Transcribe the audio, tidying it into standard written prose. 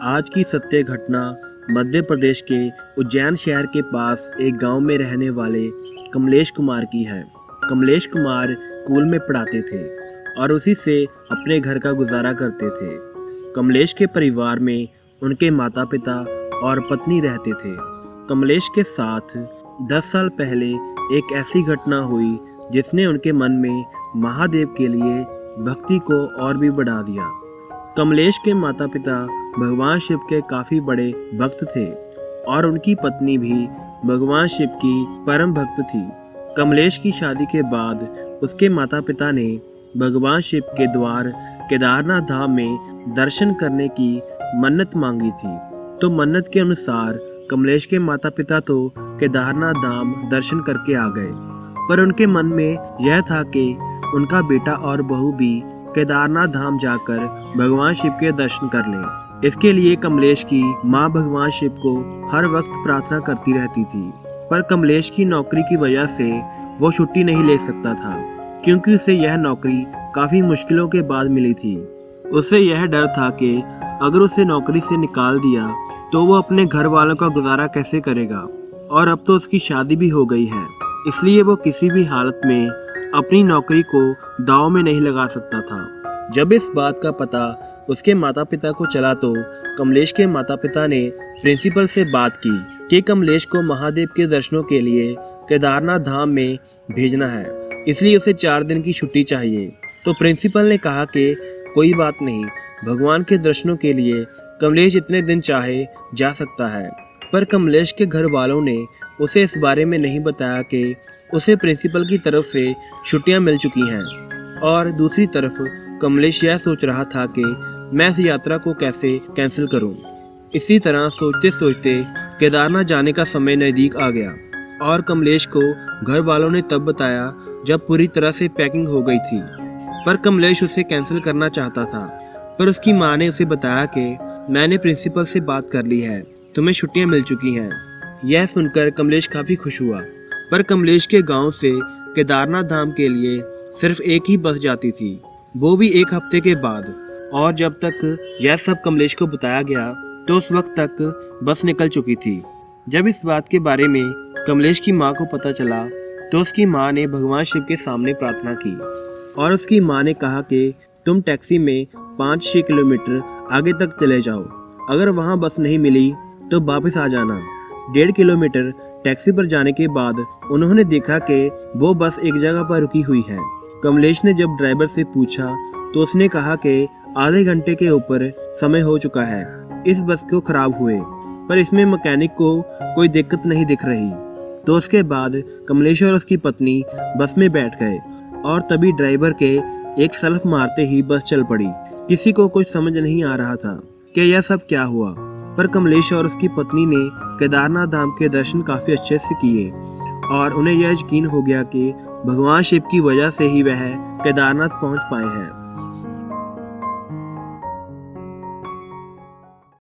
आज की सत्य घटना मध्य प्रदेश के उज्जैन शहर के पास एक गांव में रहने वाले कमलेश कुमार की है। कमलेश कुमार स्कूल में पढ़ाते थे और उसी से अपने घर का गुजारा करते थे। कमलेश के परिवार में उनके माता पिता और पत्नी रहते थे। कमलेश के साथ 10 साल पहले एक ऐसी घटना हुई जिसने उनके मन में महादेव के लिए भक्ति को और भी बढ़ा दिया। कमलेश के माता पिता भगवान शिव के काफ़ी बड़े भक्त थे और उनकी पत्नी भी भगवान शिव की परम भक्त थी। कमलेश की शादी के बाद उसके माता पिता ने भगवान शिव के द्वार केदारनाथ धाम में दर्शन करने की मन्नत मांगी थी। तो मन्नत के अनुसार कमलेश के माता पिता तो केदारनाथ धाम दर्शन करके आ गए, पर उनके मन में यह था कि उनका बेटा और बहू भी केदारनाथ धाम जाकर भगवान शिव के दर्शन कर लें। इसके लिए कमलेश की मां भगवान शिव को हर वक्त प्रार्थना करती रहती थी, पर कमलेश की नौकरी की वजह से वो छुट्टी नहीं ले सकता था, क्योंकि उसे यह नौकरी काफ़ी मुश्किलों के बाद मिली थी। उसे यह डर था कि अगर उसे नौकरी से निकाल दिया तो वो अपने घर वालों का गुजारा कैसे करेगा, और अब तो उसकी शादी भी हो गई है, इसलिए वो किसी भी हालत में अपनी नौकरी को दांव में नहीं लगा सकता था। जब इस बात का पता उसके माता पिता को चला तो कमलेश के माता पिता ने प्रिंसिपल से बात की कि कमलेश को महादेव के दर्शनों के लिए केदारनाथ धाम में भेजना है, इसलिए उसे 4 दिन की छुट्टी चाहिए। तो प्रिंसिपल ने कहा कि कोई बात नहीं, भगवान के दर्शनों के लिए कमलेश जितने दिन चाहे जा सकता है। पर कमलेश के घर वालों ने उसे इस बारे में नहीं बताया कि उसे प्रिंसिपल की तरफ से छुट्टियां मिल चुकी हैं। और दूसरी तरफ कमलेश यह सोच रहा था कि मैं इस यात्रा को कैसे कैंसिल करूं। इसी तरह सोचते सोचते केदारनाथ जाने का समय नज़दीक आ गया और कमलेश को घर वालों ने तब बताया जब पूरी तरह से पैकिंग हो गई थी। पर कमलेश उसे कैंसिल करना चाहता था, पर उसकी माँ ने उसे बताया कि मैंने प्रिंसिपल से बात कर ली है, तुम्हें छुट्टियां मिल चुकी हैं। यह सुनकर कमलेश काफ़ी खुश हुआ। पर कमलेश के गांव से केदारनाथ धाम के लिए सिर्फ एक ही बस जाती थी, वो भी 1 हफ्ते के बाद। और जब तक यह सब कमलेश को बताया गया तो उस वक्त तक बस निकल चुकी थी। जब इस बात के बारे में कमलेश की माँ को पता चला तो उसकी माँ ने भगवान शिव के सामने प्रार्थना की और उसकी माँ ने कहा कि तुम टैक्सी में 5-6 किलोमीटर आगे तक चले जाओ, अगर वहाँ बस नहीं मिली तो वापस आ जाना। 1.5 किलोमीटर टैक्सी पर जाने के बाद उन्होंने देखा कि वो बस एक जगह पर रुकी हुई है। कमलेश ने जब ड्राइवर से पूछा तो उसने कहा कि आधे घंटे के ऊपर समय हो चुका है इस बस को खराब हुए, पर इसमें मैकेनिक को कोई दिक्कत नहीं दिख रही। तो उसके बाद कमलेश और उसकी पत्नी बस में बैठ गए और तभी ड्राइवर के एक सलफ मारते ही बस चल पड़ी। किसी को कुछ समझ नहीं आ रहा था कि यह सब क्या हुआ, पर कमलेश और उसकी पत्नी ने केदारनाथ धाम के दर्शन काफ़ी अच्छे से किए और उन्हें यह यकीन हो गया कि भगवान शिव की वजह से ही वह केदारनाथ पहुंच पाए हैं।